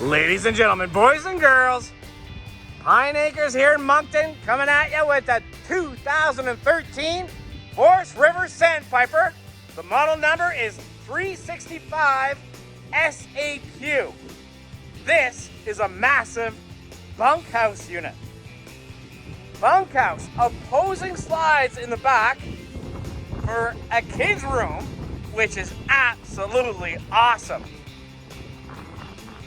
Ladies and gentlemen, boys and girls, Pine Acres here in Moncton, coming at you with the 2013 Forest River Sandpiper. The model number is 365 SAQ. This is a massive bunkhouse unit. Bunkhouse, opposing slides in the back for a kid's room, which is absolutely awesome.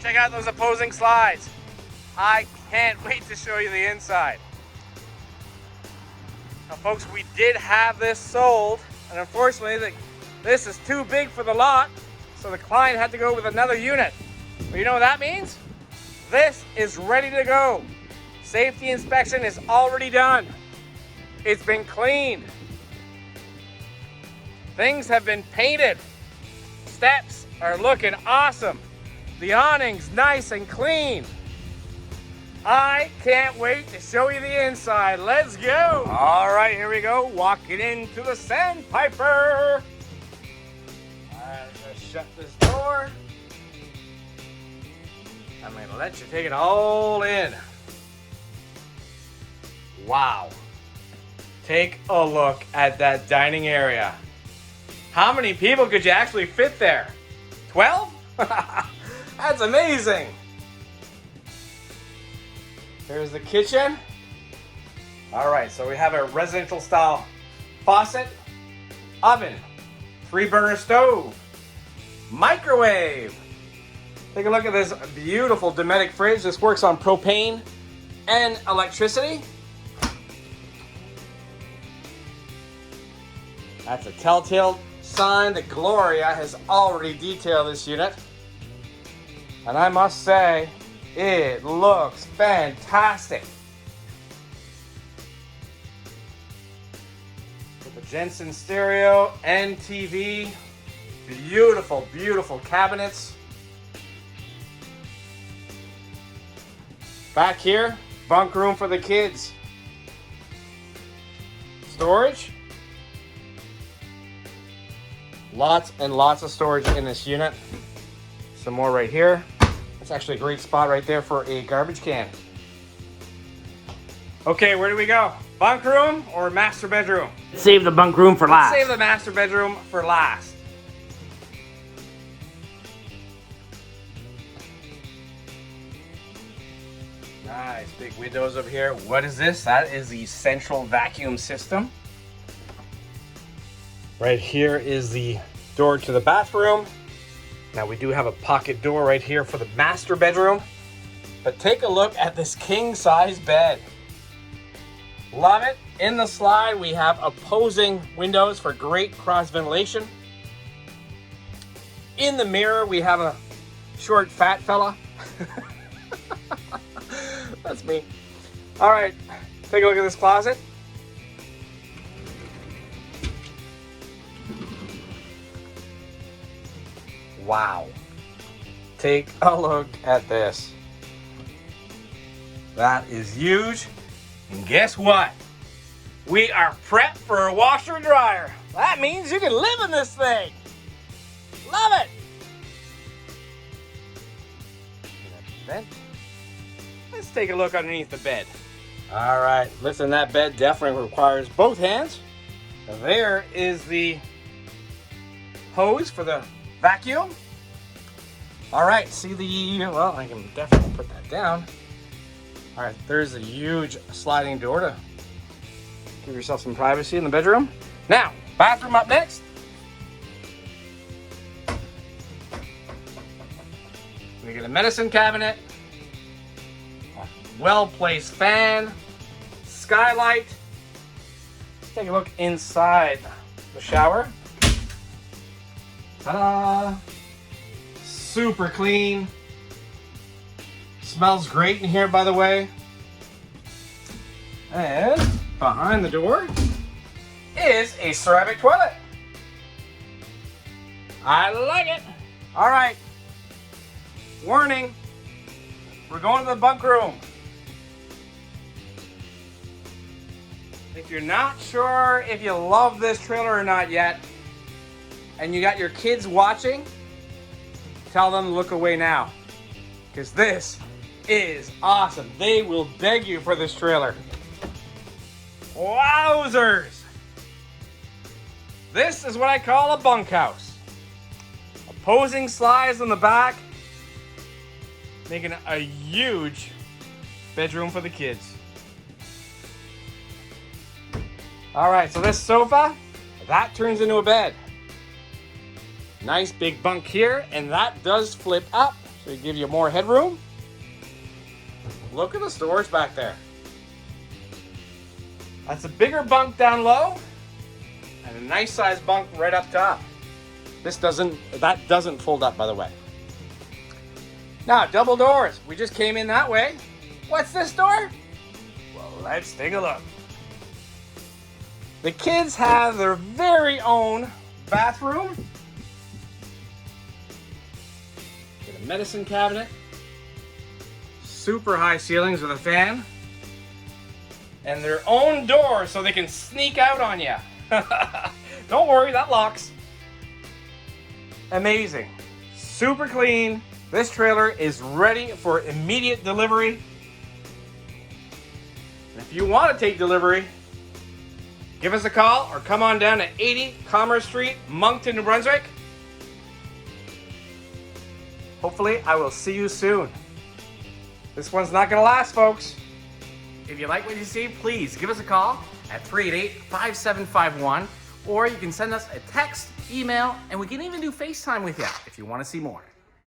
Check out those opposing slides. I can't wait to show you the inside. Now folks, we did have this sold, and unfortunately this is too big for the lot, so the client had to go with another unit. But you know what that means? This is ready to go. Safety inspection is already done. It's been cleaned. Things have been painted. Steps are looking awesome. The awning's nice and clean. I can't wait to show you the inside. Let's go. All right, here we go. Walking into the Sandpiper. All right, let's shut this door. I'm gonna let you take it all in. Wow. Take a look at that dining area. How many people could you actually fit there? 12? That's amazing. Here's the kitchen. All right, so we have a residential style faucet, oven, 3-burner stove, microwave. Take a look at this beautiful Dometic fridge. This works on propane and electricity. That's a telltale sign that Gloria has already detailed this unit. And I must say, it looks fantastic. With the Jensen stereo and TV. Beautiful, beautiful cabinets. Back here, bunk room for the kids. Storage. Lots and lots of storage in this unit. Some more right here. That's actually a great spot right there for a garbage can. Okay, where do we go? Bunk room or master bedroom? Save the bunk room for last. Save the master bedroom for last. Nice, big windows over here. What is this? That is the central vacuum system. Right here is the door to the bathroom. Now we do have a pocket door right here for the master bedroom. But take a look at this king size bed. Love it. In the slide we have opposing windows for great cross ventilation. In the mirror we have a short fat fella. That's me. All right, take a look at this closet. Wow. Take a look at this. That is huge. And guess what? We are prepped for a washer and dryer. That means you can live in this thing. Love it. Bed. Let's take a look underneath the bed. All right, listen, that bed definitely requires both hands. There is the hose for the vacuum. All right, see the, well, I can definitely put that down. All right, there's a huge sliding door to give yourself some privacy in the bedroom. Now, bathroom up next. We get a medicine cabinet, a well-placed fan, skylight. Let's take a look inside the shower. Ta-da! Super clean. Smells great in here, by the way. And behind the door is a ceramic toilet. I like it. All right. Warning. We're going to the bunk room. If you're not sure if you love this trailer or not yet, and you got your kids watching, tell them to look away now. because this is awesome. They will beg you for this trailer. Wowzers! This is what I call a bunkhouse. Opposing slides on the back, making a huge bedroom for the kids. All right, so this sofa, that turns into a bed. Nice big bunk here, and that does flip up, so it gives you more headroom. Look at the storage back there. That's a bigger bunk down low, and a nice sized bunk right up top. That doesn't fold up, by the way. Now, double doors. We just came in that way. What's this door? Well, let's take a look. The kids have their very own bathroom. Get a medicine cabinet. Super high ceilings with a fan. And their own door so they can sneak out on you. Don't worry, that locks. Amazing. Super clean. This trailer is ready for immediate delivery. And if you want to take delivery, give us a call or come on down to 80 Commerce Street, Moncton, New Brunswick. Hopefully, I will see you soon. This one's not going to last, folks. If you like what you see, please give us a call at 388-5751, or you can send us a text, email, and we can even do FaceTime with you if you want to see more.